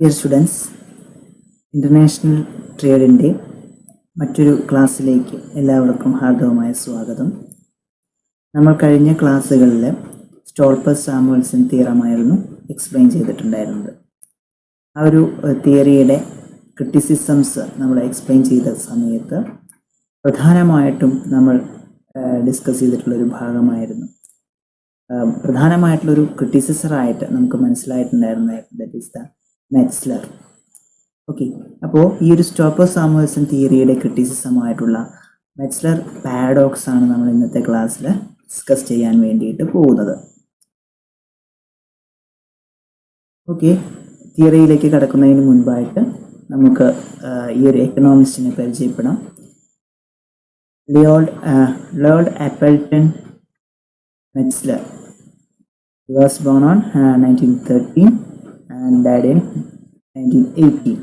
Dear students, international ട്രേഡിൻ്റെ മറ്റൊരു ക്ലാസ്സിലേക്ക് എല്ലാവർക്കും ഹാർദവമായ സ്വാഗതം. നമ്മൾ കഴിഞ്ഞ ക്ലാസ്സുകളിൽ സ്റ്റോൾപ്പർ-സാമുവൽസൺ തിയറമായിരുന്നു എക്സ്പ്ലെയിൻ ചെയ്തിട്ടുണ്ടായിരുന്നത്. ആ ഒരു തിയറിയുടെ ക്രിറ്റിസിസംസ് നമ്മൾ എക്സ്പ്ലെയിൻ ചെയ്ത സമയത്ത് പ്രധാനമായിട്ടും നമ്മൾ ഡിസ്കസ് ചെയ്തിട്ടുള്ളൊരു ഭാഗമായിരുന്നു. പ്രധാനമായിട്ടുള്ളൊരു ക്രിറ്റിസിസറായിട്ട് നമുക്ക് മനസ്സിലായിട്ടുണ്ടായിരുന്നത് ദാറ്റ് ഈസ് ദ മെറ്റ്സ്ലർ. ഓക്കെ, അപ്പോൾ ഈ ഒരു സ്റ്റോൾപ്പർ-സാമുവൽസൺ തിയറിയുടെ ക്രിറ്റിസിസമായിട്ടുള്ള മെറ്റ്സ്ലർ പാരഡോക്സ് ആണ് നമ്മൾ ഇന്നത്തെ ക്ലാസ്സിൽ ഡിസ്കസ് ചെയ്യാൻ വേണ്ടിയിട്ട് പോകുന്നത്. ഓക്കെ, തിയറിയിലേക്ക് കടക്കുന്നതിന് മുൻപായിട്ട് നമുക്ക് ഈ ഒരു എക്കണോമിസ്റ്റിനെ പരിചയപ്പെടാം. Lloyd Appleton Metzler. He was born on 1913 and died in 1918.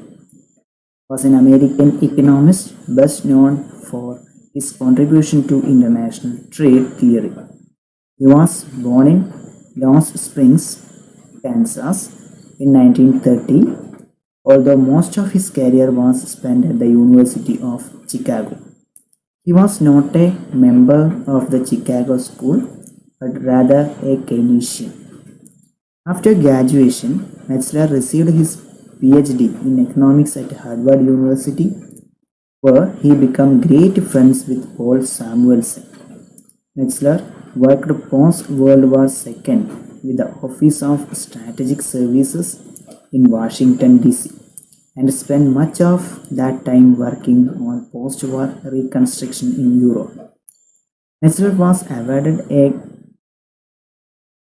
Was an American economist best known for his contribution to international trade theory. He was born in Lost Springs, Kansas in 1930, although most of his career was spent at the University of Chicago. He was not a member of the Chicago School, but rather a Keynesian. After graduation, Metzler received his PhD in economics at Harvard University, where he became great friends with Paul Samuelson. Metzler worked post-World War II with the Office of Strategic Services in Washington, D.C., and spent much of that time working on post-war reconstruction in Europe. Metzler was awarded a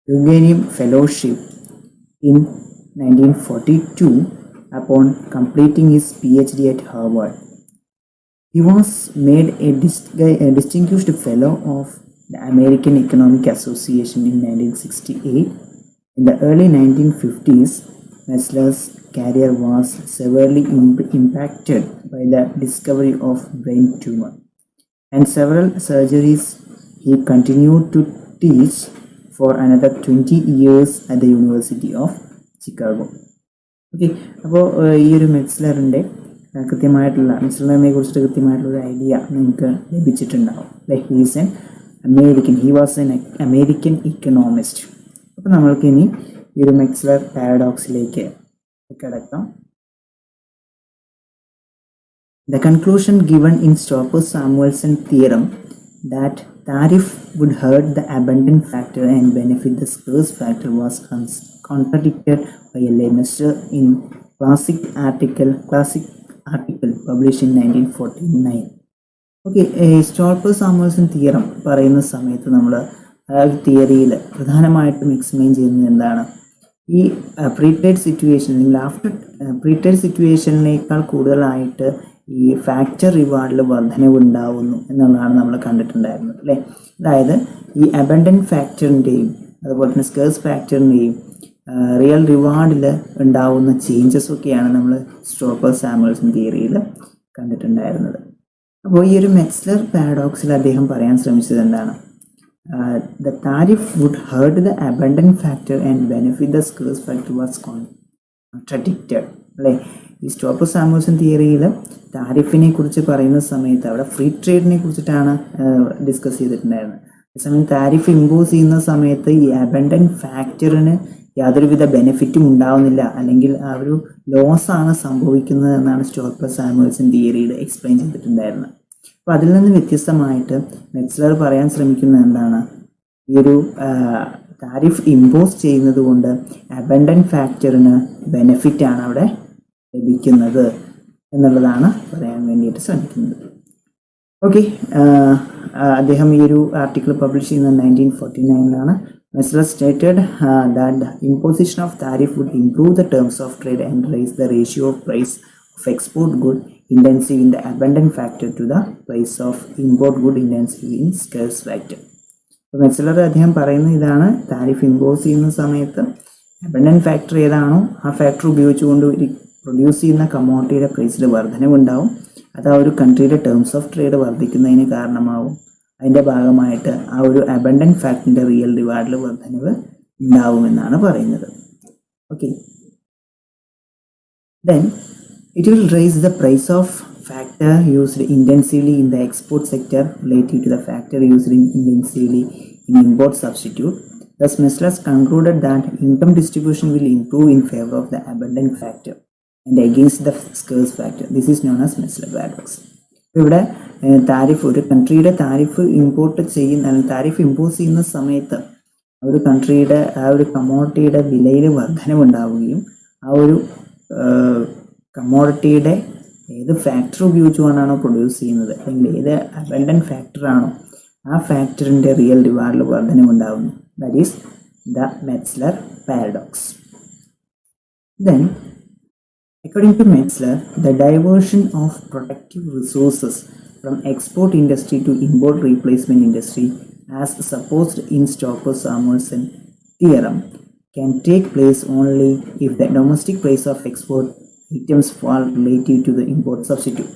Guggenheim Fellowship in 1942 upon completing his PhD at Harvard. He was made a distinguished fellow of the American Economic Association in 1968. In the early 1950s, Metzler's career was severely impacted by the discovery of brain tumor and several surgeries. He continued to teach for another 20 years at the University of Chicago. Okay, അപ്പോൾ ഈ ഒരു മെറ്റ്സ്ലറിനെ കുറിച്ചിട്ട് കൃത്യമായിട്ടുള്ളൊരു idea നിങ്ങൾക്ക് ലഭിച്ചിട്ടുണ്ടാവും. Like he was an American economist. അപ്പോൾ നമ്മൾക്കിനി ഈ ഒരു മെറ്റ്സ്ലർ പാരഡോക്സിലേക്ക് കിടക്കാം. The conclusion given in Stolper-Samuelson theorem that tariff would hurt the abundant factor and benefit the scarce factor was contradicted by a Lemaister in classic article published in 1949. Okay, Stolper Samuelson theorem പറയുന്ന സമയത്ത് നമ്മൾ ആ ഒരു തിയറിയിൽ പ്രധാനമായിട്ടും explain ചെയ്യുന്നത് എന്താണ്? ഈ പ്രീട്രേഡ് സിറ്റുവേഷൻ അല്ലെങ്കിൽ ആഫ്റ്റർ പ്രീട്രേഡ് സിറ്റുവേഷനിനേക്കാൾ കൂടുതലായിട്ട് ഈ ഫാക്ടർ റിവാർഡിൽ വർധനവുണ്ടാവുന്നു എന്നുള്ളതാണ് നമ്മൾ കണ്ടിട്ടുണ്ടായിരുന്നത്, അല്ലേ? അതായത് ഈ അബണ്ടൻറ്റ് ഫാക്ടറിൻ്റെയും അതുപോലെ തന്നെ സ്കേഴ്സ് ഫാക്ടറിൻ്റെയും റിയൽ റിവാർഡിൽ ഉണ്ടാവുന്ന ചേഞ്ചസ് ഒക്കെയാണ് നമ്മൾ സ്റ്റോൾപ്പർ-സാമുവൽസൺ തിയറിയിൽ കണ്ടിട്ടുണ്ടായിരുന്നത്. അപ്പോൾ ഈ ഒരു മെറ്റ്സ്ലർ പാരഡോക്സിൽ അദ്ദേഹം പറയാൻ ശ്രമിച്ചത് എന്താണ്? The tariff would hurt the abundant factor and benefit the scarce factor was contradicted, അല്ലേ? ഈ സ്റ്റോൾപ്പർ-സാമുവൽസൺ തിയറിയിൽ താരിഫിനെ കുറിച്ച് പറയുന്ന സമയത്ത് അവിടെ ഫ്രീ ട്രേഡിനെ കുറിച്ചിട്ടാണ് ഡിസ്കസ് ചെയ്തിട്ടുണ്ടായിരുന്നത്. അതേസമയം താരിഫ് ഇമ്പോസ് ചെയ്യുന്ന സമയത്ത് ഈ അബണ്ടൻറ്റ് ഫാക്ടറിന് യാതൊരുവിധ ബെനിഫിറ്റും ഉണ്ടാവുന്നില്ല, അല്ലെങ്കിൽ ആ ഒരു ലോസാണ് സംഭവിക്കുന്നത് എന്നാണ് സ്റ്റോൾപ്പർ-സാമുവൽസൺ തിയറിയിൽ എക്സ്പ്ലെയിൻ ചെയ്തിട്ടുണ്ടായിരുന്നത്. അപ്പോൾ അതിൽ നിന്ന് വ്യത്യസ്തമായിട്ട് മെറ്റ്സ്ലർ പറയാൻ ശ്രമിക്കുന്നത് എന്താണ്? ഈ ഒരു താരിഫ് ഇമ്പോസ് ചെയ്യുന്നത് കൊണ്ട് അബണ്ടൻറ്റ് ഫാക്ടറിന് ബെനിഫിറ്റാണ് അവിടെ ലഭിക്കുന്നത് എന്നുള്ളതാണ് പറയാൻ വേണ്ടിയിട്ട് ശ്രമിക്കുന്നത്. ഓക്കെ, അദ്ദേഹം ഈ ഒരു ആർട്ടിക്കിൾ പബ്ലിഷ് ചെയ്യുന്നത് 1949 Metzler stated that the imposition of tariff would improve the terms of trade and raise the ratio of price of export good intensive in the abundant factor to the price of import good intensive in scarce factor. അപ്പോൾ മെറ്റ്സ്ലർ അദ്ദേഹം പറയുന്ന ഇതാണ്, tariff impose ചെയ്യുന്ന സമയത്ത് abundant factor ഏതാണോ ആ factor ഉപയോഗിച്ചുകൊണ്ട് produce ചെയ്യുന്ന കമ്മോഡിറ്റിയുടെ പ്രൈസിൽ വർധനവുണ്ടാവും. അത് ആ ഒരു കൺട്രിയുടെ ടേംസ് ഓഫ് ട്രേഡ് വർദ്ധിക്കുന്നതിന് കാരണമാവും. അതിൻ്റെ ഭാഗമായിട്ട് ആ ഒരു അബണ്ടൻറ്റ് ഫാക്ടറിൻ്റെ റിയൽ റിവാർഡിൽ വർധനവ് ഉണ്ടാവുമെന്നാണ് പറയുന്നത്. Okay, then it will raise the price of factor used intensively in the export sector relative to the factor used intensively in import substitute. Thus, Messlers concluded that income distribution will improve in favor of the abundant factor and against the scarce factor. This is known as Messler paradox. ഇവിടെ tariff, ഒരു കൺട്രിയുടെ tariff import ചെയ്യുന്ന, tariff impose ചെയ്യുന്ന സമയത്ത് ഒരു കൺട്രിയുടെ ആ ഒരു കമ്മോഡിറ്റിയുടെ വിലയിൽ വർധനവുണ്ടാവുകയും ആ ഒരു കമ്മോഡിറ്റിയുടെ ഏത് ഫാക്ടർ ഉപയോഗിച്ചുകൊണ്ടാണോ പ്രൊഡ്യൂസ് ചെയ്യുന്നത് അല്ലെങ്കിൽ ഏത് അബൻഡൻറ്റ് ഫാക്ടറാണോ ആ ഫാക്ടറിൻ്റെ റിയൽ ഡിമാൻഡിൽ വർധനവുണ്ടാകുന്നു. That is the Metzler paradox. Then, according to Metzler, the diversion of productive resources from export industry to import replacement industry, as supposed in Stopper-Samuelson theorem, can take place only if the domestic price of export items fall relative to the import substitute.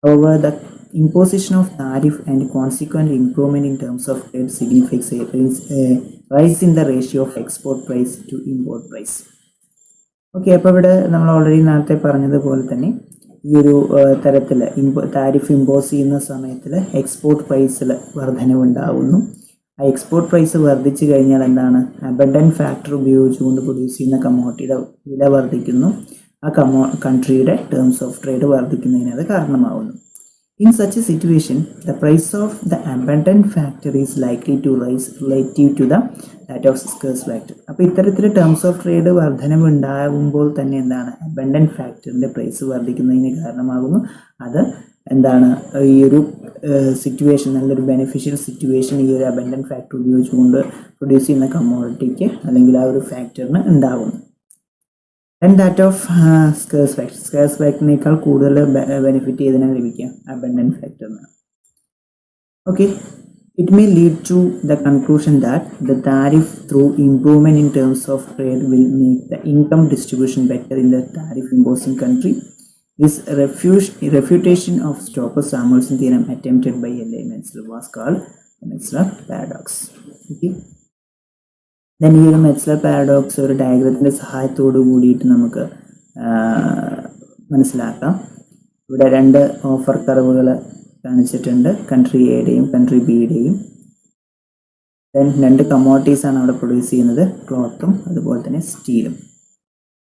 However, the imposition of tariff and consequent improvement in terms of trade signifies a rise in the ratio of export price to import price. Okay, അപ്പോൾ ഇവിടെ നമ്മൾ already നേരത്തെ പറഞ്ഞതുപോലെ തന്നെ ഈ ഒരു തരത്തിൽ tariff impose ചെയ്യുന്ന സമയത്തിൽ എക്സ്പോർട്ട് പ്രൈസിൽ വർധനവുണ്ടാകുന്നു. ആ എക്സ്പോർട്ട് പ്രൈസ് വർദ്ധിച്ചു കഴിഞ്ഞാൽ എന്താണ്, അബൻഡൻറ്റ് ഫാക്ടർ ഉപയോഗിച്ചുകൊണ്ട് പ്രൊഡ്യൂസ് ചെയ്യുന്ന കമ്മോഡിറ്റിയുടെ വില വർദ്ധിക്കുന്നു. ആ കൺട്രിയുടെ ടേംസ് ഓഫ് ട്രേഡ് വർദ്ധിക്കുന്നതിന് അത് കാരണമാകുന്നു. In such a situation, the price of the abundant factor is likely to rise relative to that of scarce factor. അപ്പോൾ ഇത്തരത്തിൽ ടേംസ് ഓഫ് ട്രേഡ് വർധനവുണ്ടാകുമ്പോൾ തന്നെ എന്താണ്, അബൻഡൻറ്റ് ഫാക്ടറിൻ്റെ പ്രൈസ് വർദ്ധിക്കുന്നതിന് കാരണമാകുന്നു. അത് എന്താണ്, ഈ ഒരു സിറ്റുവേഷൻ, നല്ലൊരു ബെനിഫിഷ്യൽ സിറ്റുവേഷൻ ഈ ഒരു അബൻഡൻറ്റ് ഫാക്ടർ ഉപയോഗിച്ചുകൊണ്ട് പ്രൊഡ്യൂസ് ചെയ്യുന്ന കമ്മോഡിറ്റിക്ക് അല്ലെങ്കിൽ ആ ഒരു ഫാക്ടറിന് ഉണ്ടാകുന്നു. And that of scarce factor, scarce ഫാക്ടറിനേക്കാൾ കൂടുതൽ ബെനിഫിറ്റ് ചെയ്തതിനാണ് ലഭിക്കുക അബൻഡൻറ്റ് ഫാക്ടറിന്. Okay, it may lead to the conclusion that the tariff through improvement in terms of trade will make the income distribution better in the tariff imposing country. This refutation of Stopper-Samuelson theorem attempted by L.A. Metzler was called the Metzler paradox. Okay. Then ഈ ഒരു മെറ്റ്സ്ലർ paradox ഒരു ഡയഗ്രത്തിൻ്റെ സഹായത്തോടു കൂടിയിട്ട് നമുക്ക് മനസ്സിലാക്കാം. ഇവിടെ രണ്ട് offer കർവുകൾ കാണിച്ചിട്ടുണ്ട്, കൺട്രി എയുടെയും കൺട്രി ബിയുടെയും. ദെൻ രണ്ട് കമ്മോഡിറ്റീസാണ് അവിടെ പ്രൊഡ്യൂസ് ചെയ്യുന്നത്, ക്ലോത്തും അതുപോലെ തന്നെ സ്റ്റീലും.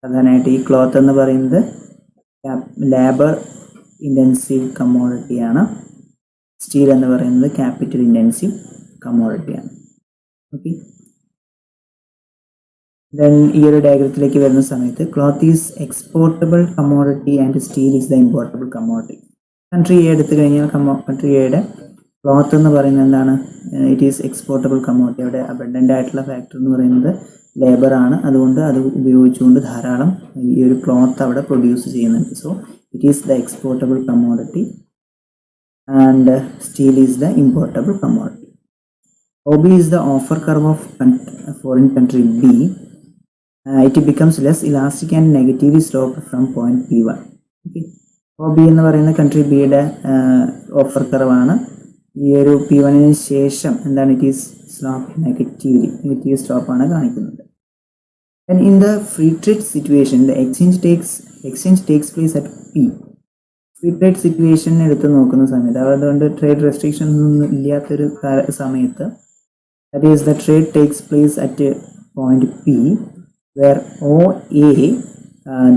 പ്രധാനമായിട്ട് ഈ ക്ലോത്ത് എന്ന് പറയുന്നത് ലേബർ ഇൻറ്റൻസീവ് കമ്മോഡിറ്റിയാണ്, സ്റ്റീൽ എന്ന് പറയുന്നത് ക്യാപിറ്റൽ ഇൻറ്റൻസീവ് കമ്മോഡിറ്റിയാണ്. ഓക്കെ, ദെൻ ഈ ഒരു ഡയഗ്രത്തിലേക്ക് വരുന്ന സമയത്ത് cloth is എക്സ്പോർട്ടബിൾ commodity and steel is the importable commodity. Country A എടുത്തു കഴിഞ്ഞാൽ കൺട്രി എയുടെ ക്ലോത്ത് എന്ന് പറയുന്നത് എന്താണ്, ഇറ്റ് ഈസ് എക്സ്പോർട്ടബിൾ കമ്മോഡിറ്റി. അവിടെ അബൻഡൻ്റ് ആയിട്ടുള്ള ഫാക്ടർ എന്ന് പറയുന്നത് ലേബറാണ്, അതുകൊണ്ട് അത് ഉപയോഗിച്ചുകൊണ്ട് ധാരാളം ഈ ഒരു ക്ലോത്ത് അവിടെ പ്രൊഡ്യൂസ് ചെയ്യുന്നുണ്ട്. So it is the എക്സ്പോർട്ടബിൾ commodity and steel is the importable commodity. OB is the offer curve of foreign country B. It becomes less elastic and negatively sloped from point P1. Okay. OB എന്ന് പറയുന്ന country ബിയുടെ offer കർവാണ്. ഈ ഒരു P1ന് ശേഷം എന്താണ്, it is slope negative സ്ലോപ്പാണ് കാണിക്കുന്നത്. And in the free trade situation, the exchange takes place at P. Free trade situation എടുത്ത് നോക്കുന്ന സമയത്ത്, അതുകൊണ്ട് ട്രേഡ് റെസ്ട്രിക്ഷൻസ് ഒന്നും ഇല്ലാത്തൊരു സമയത്ത്, that is the trade takes place at a point P where OA,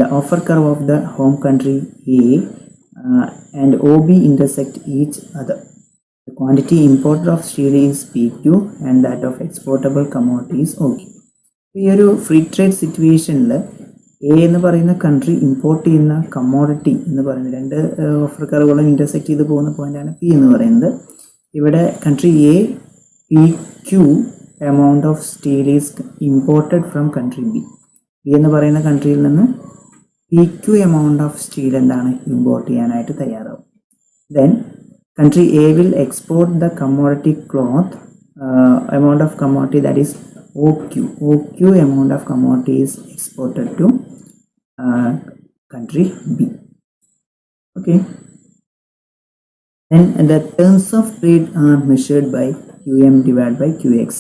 the offer curve of the home country A, and OB intersect each other. The quantity imported of steel is PQ and that of exportable commodity is OK. ഈ ഒരു free trade സിറ്റുവേഷനിൽ A എന്ന് പറയുന്ന country import ചെയ്യുന്ന commodity എന്ന് പറയുന്നത് രണ്ട് offer കർവുകളും intersect ചെയ്ത് പോകുന്ന പോയിന്റാണ് പി എന്ന് പറയുന്നത്. ഇവിടെ country A PQ amount of steel is imported from country B. B എന്ന് പറയുന്ന കൺട്രിയിൽ നിന്ന് PQ എമൗണ്ട് ഓഫ് സ്റ്റീൽ എന്താണ്, ഇമ്പോർട്ട് ചെയ്യാനായിട്ട് തയ്യാറാവും. Then country A will export the commodity cloth amount of commodity that is OQ amount of commodity is exported to country B. Okay. Then the terms of trade are measured by QM divided by QX.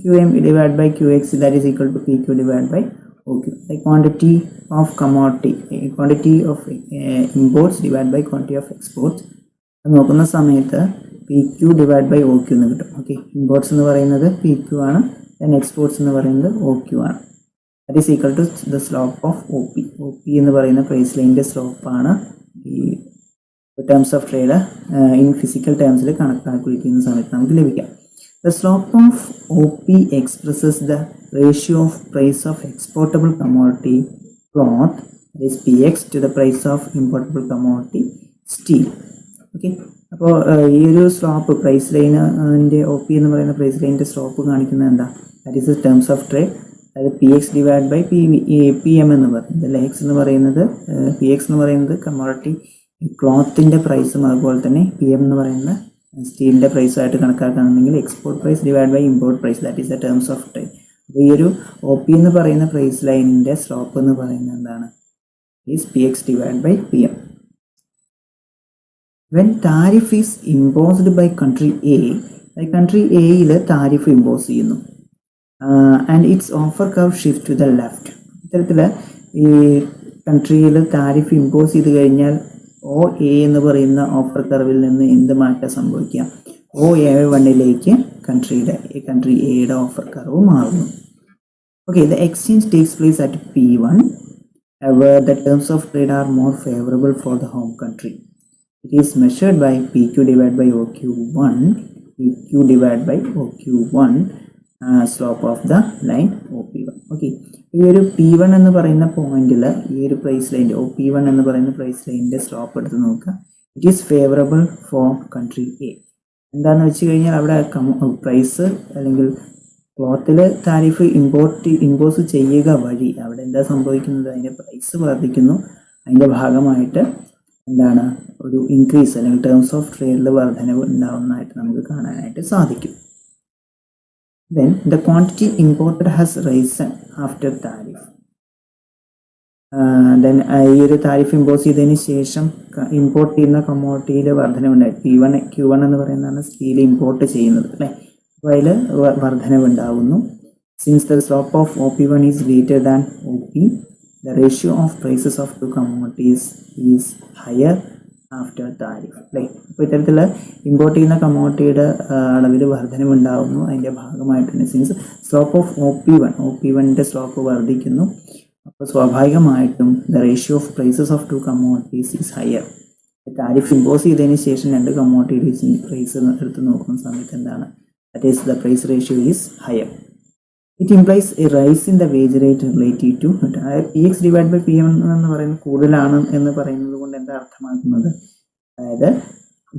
QM divided by QX, that is equal to PQ divided by OQ. The quantity of commodity, quantity of imports divided by quantity of exports. നോക്കുന്ന സമയത്ത് P Q divide by O Q എന്ന് കിട്ടും. Okay, imports എന്ന് പറയുന്നത് P Q ആണ്, then exports എന്ന് പറയുന്നത് O Q ആണ്. That is equal to the slope of O P. O P എന്ന് പറയുന്ന പ്രൈസ് ലൈനിൻ്റെ സ്ലോപ്പാണ് ഈ terms of trade in physical ടേംസിൽ കാൽക്കുലേറ്റ് ചെയ്യുന്ന സമയത്ത് നമുക്ക് ലഭിക്കാം. The slope of OP expresses the ratio of price of exportable commodity cloth, that is PX, to the price of importable commodity steel. Okay, അപ്പോൾ ഈ ഒരു സ്ലോപ്പ് പ്രൈസ് ലൈനിൻ്റെ O P എന്ന് പറയുന്ന പ്രൈസ് ലൈനിൻ്റെ സ്ലോപ്പ് കാണിക്കുന്നത് എന്താ? That is terms of trade, അതായത് P X divide by P M എന്ന് പറയുന്നത്. അല്ലെ, എക്സ് എന്ന് പറയുന്നത് പി എക്സ് എന്ന് പറയുന്നത് കമ്മോഡിറ്റി ക്ലോത്തിൻ്റെ പ്രൈസും, അതുപോലെ തന്നെ പി എം എന്ന് പറയുന്ന സ്റ്റീലിൻ്റെ പ്രൈസുമായിട്ട് കണക്കാക്കുകയാണെന്നുണ്ടെങ്കിൽ export price divide by import price, that is the terms of trade. അപ്പോൾ ഈ ഒരു ഒ പി എന്ന് പറയുന്ന പ്രൈസ് ലൈനിൻ്റെ സ്ലോപ്പ് എന്ന് പറയുന്നത് എന്താണ്? Is P X divide by P M. When tariff is imposed by country A, country എയിൽ താരിഫ് ഇമ്പോസ് ചെയ്യുന്നു, and it's offer curve shift to the left. ഇത്തരത്തിൽ ഈ കൺട്രിയിൽ താരിഫ് ഇമ്പോസ് ചെയ്ത് കഴിഞ്ഞാൽ ഒ എ എന്ന് പറയുന്ന ഓഫർ കർവിൽ നിന്ന് എന്ത് മാറ്റം സംഭവിക്കാം? ഒ എ വണ്ണിലേക്ക് കൺട്രി എയുടെ ഓഫർ കർവ് മാറുന്നു. Okay, the exchange takes place at P1 where the terms of trade are more favorable for the home country. It is measured by PQ divided by OQ1, PQ divided by OQ1, slope of the line OP1. Okay, ഈ ഒരു P1 എന്ന് പറയുന്ന പോയിന്റിൽ ഈ ഒരു price ലൈൻ്റെ OP1 എന്ന് പറയുന്ന price ലൈനിൻ്റെ സ്ലോപ്പ് എടുത്ത് നോക്കുക. It is favourable four country A. എന്താണെന്ന് വെച്ച് കഴിഞ്ഞാൽ അവിടെ പ്രൈസ് അല്ലെങ്കിൽ ക്ലോത്തിൽ താരിഫ് ഇമ്പോസ് ചെയ്യുക വഴി അവിടെ എന്താ സംഭവിക്കുന്നത്? അതിൻ്റെ പ്രൈസ് വർദ്ധിക്കുന്നു. അതിൻ്റെ ഭാഗമായിട്ട് എന്താണ് ഒരു ഇൻക്രീസ് അല്ലെങ്കിൽ ടേംസ് ഓഫ് ട്രേഡിൽ വർധനവ് ഉണ്ടാവുന്നതായിട്ട് നമുക്ക് കാണാനായിട്ട് സാധിക്കും. Then the quantity imported has Raisan after tariff. Then ഈ ഒരു താരിഫ് ഇമ്പോസ് ചെയ്തതിന് ശേഷം ഇമ്പോർട്ട് ചെയ്യുന്ന കമ്മോഡിറ്റിയിൽ വർധനവുണ്ടായി. Q1 എന്ന് പറയുന്നതാണ് സ്റ്റീൽ ഇമ്പോർട്ട് ചെയ്യുന്നത്, അല്ലേ? അപ്പോൾ അതിൽ വർധനവുണ്ടാവുന്നു. Since the slope of OP1 is greater than OP, the ratio of prices of two commodities is higher after tariff. അല്ലേ, അപ്പോൾ ഇത്തരത്തിൽ ഇമ്പോർട്ട് ചെയ്യുന്ന കമ്മോഡിറ്റിയുടെ അളവിൽ വർധനവുണ്ടാകുന്നു. അതിൻ്റെ ഭാഗമായിട്ട് തന്നെ സിൻസ് സ്ലോപ്പ് ഓഫ് OP1ൻ്റെ സ്ലോപ്പ് വർദ്ധിക്കുന്നു, അപ്പോൾ സ്വാഭാവികമായിട്ടും the ratio of prices of two commodities is higher. Tariff impose ചെയ്തതിന് ശേഷം രണ്ട് കമ്മോഡിറ്റീസ് പ്രൈസ് എടുത്ത് നോക്കുന്ന സമയത്ത് എന്താണ്? That is the price ratio is higher. It implies a rise in the wage rate relative to PX divided by PM എന്ന് പറയുന്നത് കൂടുതലാണ് എന്ന് പറയുന്നത് കൊണ്ട് എന്താ അർത്ഥമാക്കുന്നത്? അതായത്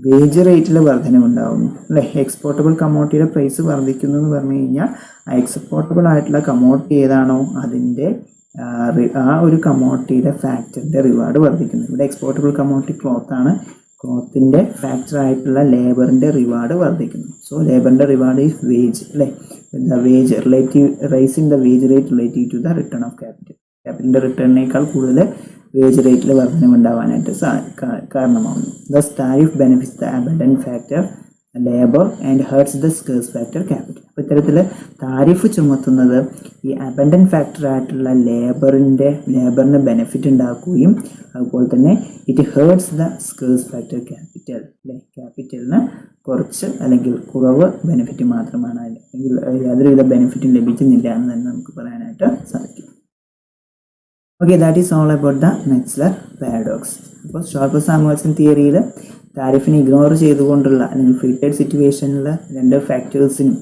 വേജ് റേറ്റിൽ വർധനവുണ്ടാകുന്നു, അല്ലെ? എക്സ്പോർട്ടബിൾ കമ്മോഡിറ്റിയുടെ പ്രൈസ് വർദ്ധിക്കുന്നു എന്ന് പറഞ്ഞു കഴിഞ്ഞാൽ ആ എക്സ്പോർട്ടബിൾ ആയിട്ടുള്ള കമ്മോഡിറ്റി ഏതാണോ അതിൻ്റെ ആ ഒരു കമ്മോഡിറ്റിയുടെ ഫാക്ടറിൻ്റെ റിവാർഡ് വർദ്ധിക്കുന്നു. ഇവിടെ എക്സ്പോർട്ടബിൾ കമ്മോഡിറ്റി ക്ലോത്താണ്. ക്ലോത്തിൻ്റെ ഫാക്ടർ ആയിട്ടുള്ള ലേബറിൻ്റെ റിവാർഡ് വർദ്ധിക്കുന്നു. സോ ലേബറിൻ്റെ റിവാർഡ് ഈസ് വേജ്, അല്ലേ? The wage relative rising the wage rate relative to the return of capital. ക്യാപിറ്റലിൻ്റെ റിട്ടേണിനേക്കാൾ കൂടുതൽ വേജ് റേറ്റിൽ വർധനവുണ്ടാവാനായിട്ട് കാരണമാകുന്നു. Thus tariff benefits the abundant factor labour and hurts the scarce factor capital. അപ്പോൾ ഇത്തരത്തിൽ താരിഫ് ചുമത്തുന്നത് ഈ അബണ്ടന്റ് ഫാക്ടർ ആയിട്ടുള്ള ലേബറിന് ബെനിഫിറ്റ് ഉണ്ടാക്കുകയും അതുപോലെ തന്നെ it hertz the scarce factor capital, അല്ലെ? ക്യാപിറ്റലിന് കുറച്ച് അല്ലെങ്കിൽ കുറവ് ബെനിഫിറ്റ് മാത്രമാണ്, അല്ലെങ്കിൽ യാതൊരുവിധ ബെനിഫിറ്റും ലഭിക്കുന്നില്ല എന്ന് തന്നെ നമുക്ക് പറയാനായിട്ട് സാധിക്കും. Okay, that is all about the Metzler paradox. അപ്പോൾ ഷോർട്ട്-സാമുവൽസൺ തിയറിയിൽ താരിഫിനെ ഇഗ്നോർ ചെയ്തുകൊണ്ടുള്ള അല്ലെങ്കിൽ ഫ്രീ ട്രേഡ് സിറ്റുവേഷനിൽ രണ്ട് ഫാക്ടേഴ്സിനും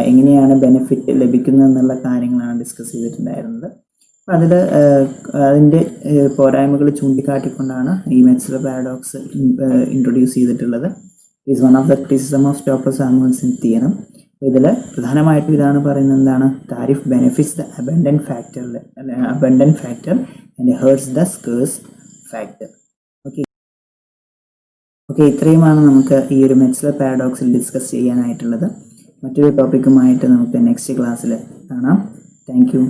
എങ്ങനെയാണ് ബെനിഫിറ്റ് ലഭിക്കുന്നത് എന്നുള്ള കാര്യങ്ങളാണ് ഡിസ്കസ് ചെയ്തിട്ടുണ്ടായിരുന്നത്. അപ്പോൾ അതിൻ്റെ പോരായ്മകൾ ചൂണ്ടിക്കാട്ടിക്കൊണ്ടാണ് ഈ മെറ്റ്സ്ലർ പാരഡോക്സ് ഇൻട്രൊഡ്യൂസ് ചെയ്തിട്ടുള്ളത്. Is one of the criticism of short-Samuelson theorem. അപ്പോൾ ഇതിൽ പ്രധാനമായിട്ടും ഇതാണ് പറയുന്നത്, എന്താണ്? Tariff benefits the abundant factor and hurts the scarce factor. Okay, ഇത്രയുമാണ് നമുക്ക് ഈ ഒരു മെറ്റ്സ്ലർ പാരഡോക്സിൽ ഡിസ്കസ് ചെയ്യാനായിട്ടുള്ളത്. മറ്റൊരു ടോപ്പിക്കുമായിട്ട് നമുക്ക് നെക്സ്റ്റ് ക്ലാസ്സിൽ കാണാം. Thank you.